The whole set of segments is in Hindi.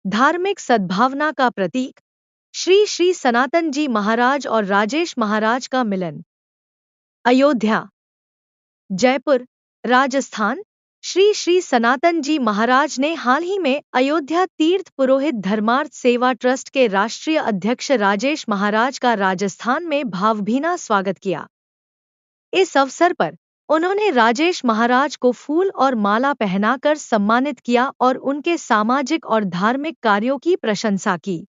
धार्मिक सद्भावना का प्रतीक श्री श्री सनातन जी महाराज और राजेश महाराज का मिलन। अयोध्या, जयपुर, राजस्थान। श्री श्री सनातन जी महाराज ने हाल ही में अयोध्या तीर्थ पुरोहित धर्मार्थ सेवा ट्रस्ट के राष्ट्रीय अध्यक्ष राजेश महाराज का राजस्थान में भावभीना स्वागत किया। इस अवसर पर उन्होंने राजेश महाराज को फूल और माला पहनाकर सम्मानित किया और उनके सामाजिक और धार्मिक कार्यों की प्रशंसा की।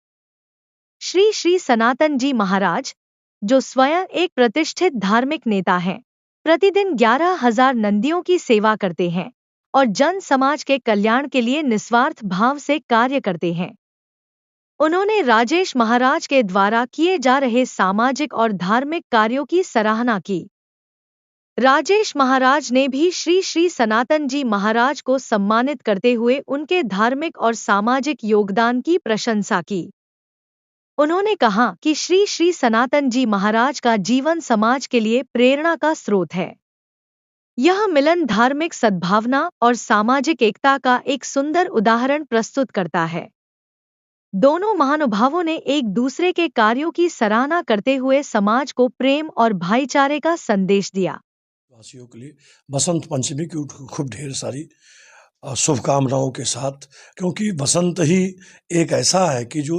श्री श्री सनातन जी महाराज, जो स्वयं एक प्रतिष्ठित धार्मिक नेता हैं, प्रतिदिन 11,000 नंदियों की सेवा करते हैं और जन समाज के कल्याण के लिए निस्वार्थ भाव से कार्य करते हैं। उन्होंने राजेश महाराज के द्वारा किए जा रहे सामाजिक और धार्मिक कार्यों की सराहना की। राजेश महाराज ने भी श्री श्री सनातन जी महाराज को सम्मानित करते हुए उनके धार्मिक और सामाजिक योगदान की प्रशंसा की। उन्होंने कहा कि श्री श्री सनातन जी महाराज का जीवन समाज के लिए प्रेरणा का स्रोत है। यह मिलन धार्मिक सद्भावना और सामाजिक एकता का एक सुंदर उदाहरण प्रस्तुत करता है। दोनों महानुभावों ने एक दूसरे के कार्यों की सराहना करते हुए समाज को प्रेम और भाईचारे का संदेश दिया। वासियों के लिए बसंत पंचमी की खूब ढेर सारी शुभकामनाओं के साथ, क्योंकि बसंत ही एक ऐसा है कि जो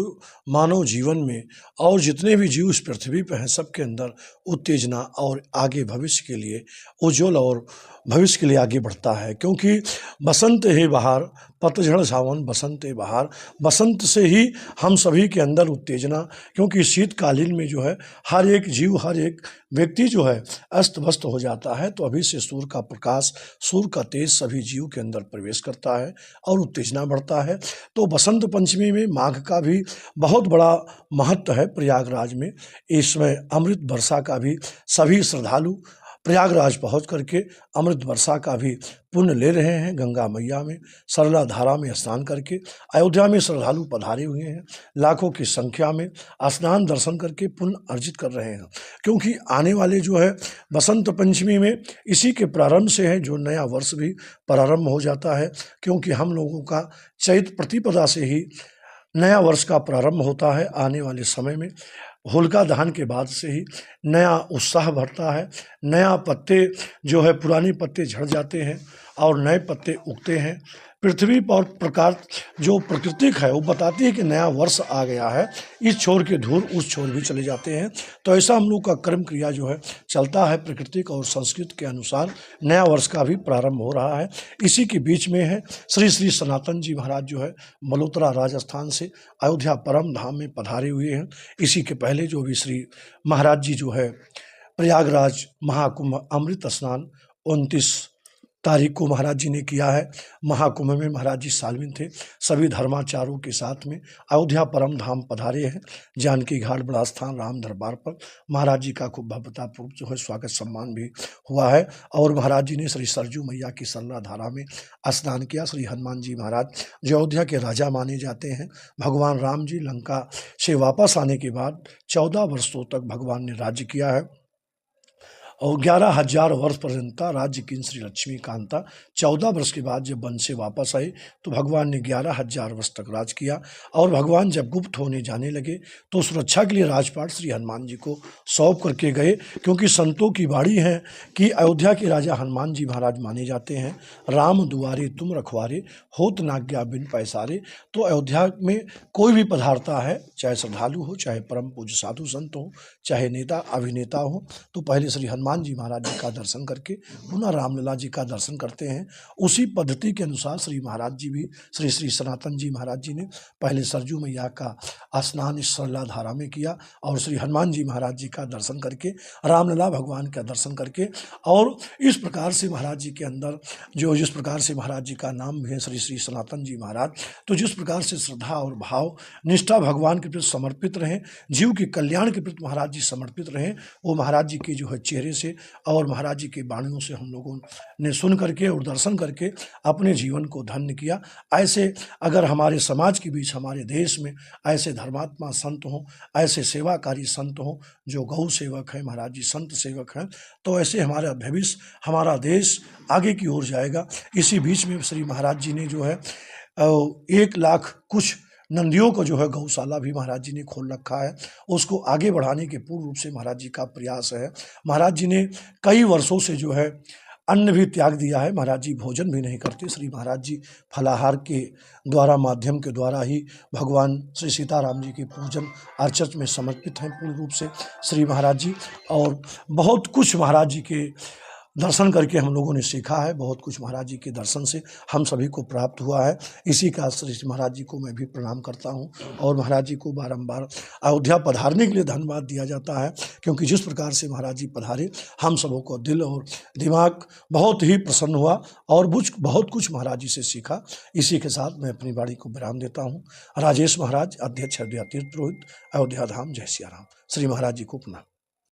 मानव जीवन में और जितने भी जीव इस पृथ्वी पर हैं सबके अंदर उत्तेजना और आगे भविष्य के लिए उज्ज्वल और भविष्य के लिए आगे बढ़ता है। क्योंकि बसंत है बहार, पतझड़ सावन बसंत है बहार, बसंत से ही हम सभी के अंदर उत्तेजना, क्योंकि शीतकालीन में जो है हर एक जीव, हर एक व्यक्ति जो है अस्त व्यस्त हो जाता है, तो अभी से सूर्य का प्रकाश, सूर्य का तेज सभी जीव के अंदर प्रवेश करता है और उत्तेजना बढ़ता है। तो बसंत पंचमी में माघ का भी बहुत बड़ा महत्व है प्रयागराज में। इसमें अमृत वर्षा का भी सभी श्रद्धालु प्रयागराज पहुंच करके अमृत वर्षा का भी पुण्य ले रहे हैं। गंगा मैया में सरला धारा में स्नान करके अयोध्या में श्रद्धालु पधारे हुए हैं, लाखों की संख्या में स्नान दर्शन करके पुण्य अर्जित कर रहे हैं। क्योंकि आने वाले जो है बसंत पंचमी में इसी के प्रारंभ से है जो नया वर्ष भी प्रारंभ हो जाता है। क्योंकि हम लोगों का चैत्र प्रतिपदा से ही नया वर्ष का प्रारंभ होता है। आने वाले समय में होलिका दहन के बाद से ही नया उत्साह बढ़ता है, नया पत्ते जो है पुराने पत्ते झड़ जाते हैं और नए पत्ते उगते हैं। पृथ्वी पर प्रकार जो प्राकृतिक है वो बताती है कि नया वर्ष आ गया है, इस छोर के धूल उस छोर भी चले जाते हैं। तो ऐसा हम लोग का कर्म क्रिया जो है चलता है, प्राकृतिक और संस्कृत के अनुसार नया वर्ष का भी प्रारंभ हो रहा है। इसी के बीच में है श्री श्री सनातन जी महाराज जो है मल्होत्रा राजस्थान से अयोध्या परम धाम में पधारे हुए हैं। इसी के पहले जो भी श्री महाराज जी जो है प्रयागराज महाकुंभ अमृत स्नान 29 तारीख को महाराज जी ने किया है। महाकुंभ में महाराज जी शामिल थे, सभी धर्माचार्यों के साथ में अयोध्या परम धाम पधारे हैं। जानकी घाट बड़ा स्थान राम दरबार पर महाराज जी का खूब भव्यतापूर्वक जो है स्वागत सम्मान भी हुआ है। और महाराज जी ने श्री सरजू मैया की सरला धारा में स्नान किया। श्री हनुमान जी महाराज जो अयोध्या के राजा माने जाते हैं, भगवान राम जी लंका से वापस आने के बाद 14 वर्षों तक भगवान ने राज्य किया है और 11,000 वर्ष पर्यंत राज्य की श्री लक्ष्मी कांता। 14 वर्ष के बाद जब वन से वापस आए तो भगवान ने 11,000 वर्ष तक राज किया। और भगवान जब गुप्त होने जाने लगे तो सुरक्षा के लिए राजपाट श्री हनुमान जी को सौंप करके गए। क्योंकि संतों की वाणी है कि अयोध्या के राजा हनुमान जी महाराज माने जाते हैं, राम दुआरे तुम रखवारे, होत नाज्ञा बिन पैसारे। तो अयोध्या में कोई भी पधारता है, चाहे श्रद्धालु हो, चाहे परम पूज्य साधु संत हो, चाहे नेता अभिनेता हो, तो पहले श्री हनुमान जी महाराज जी का दर्शन करके पुनः रामलला जी का दर्शन करते हैं। उसी पद्धति के अनुसार श्री महाराज जी भी श्री श्री सनातन जी महाराज जी ने पहले सरजू मैया का स्नान इस सरला धारा में किया और श्री हनुमान जी महाराज जी का दर्शन करके रामलला भगवान का दर्शन करके, और इस प्रकार से महाराज जी के अंदर जो जिस प्रकार से महाराज जी का नाम भी है श्री श्री सनातन जी महाराज, तो जिस प्रकार से श्रद्धा और भाव निष्ठा भगवान के प्रति समर्पित रहें, जीव के कल्याण के प्रति महाराज जी समर्पित रहें, वो महाराज जी के जो है चेहरे से और महाराज जी की वाणियों से हम लोगों ने सुन करके और दर्शन करके अपने जीवन को धन्य किया। ऐसे अगर हमारे समाज के बीच, हमारे देश में ऐसे धर्मात्मा संत हों, ऐसे सेवाकारी संत हों जो गौ सेवक हैं, महाराज जी संत सेवक हैं, तो ऐसे हमारा भविष्य, हमारा देश आगे की ओर जाएगा। इसी बीच में श्री महाराज जी ने जो है 1 लाख कुछ नंदियों को जो है गौशाला भी महाराज जी ने खोल रखा है। उसको आगे बढ़ाने के पूर्ण रूप से महाराज जी का प्रयास है। महाराज जी ने कई वर्षों से जो है अन्न भी त्याग दिया है। महाराज जी भोजन भी नहीं करते। श्री महाराज जी फलाहार के द्वारा, माध्यम के द्वारा ही भगवान श्री सीताराम जी के पूजन अर्चन में समर्पित हैं पूर्ण रूप से श्री महाराज जी। और बहुत कुछ महाराज जी के दर्शन करके हम लोगों ने सीखा है। बहुत कुछ महाराज जी के दर्शन से हम सभी को प्राप्त हुआ है। इसी का श्री महाराज जी को मैं भी प्रणाम करता हूँ। और महाराज जी को बारंबार अयोध्या पधारने के लिए धन्यवाद दिया जाता है, क्योंकि जिस प्रकार से महाराज जी पधारे हम सबों को दिल और दिमाग बहुत ही प्रसन्न हुआ और बहुत कुछ महाराज जी से सीखा। इसी के साथ मैं अपनी वाणी को विराम देता हूँ। राजेश महाराज, अध्यक्ष अयोध्या तीर्थ पुरोहित, अयोध्या धाम, जय सिया राम। श्री महाराज जी को प्रणाम।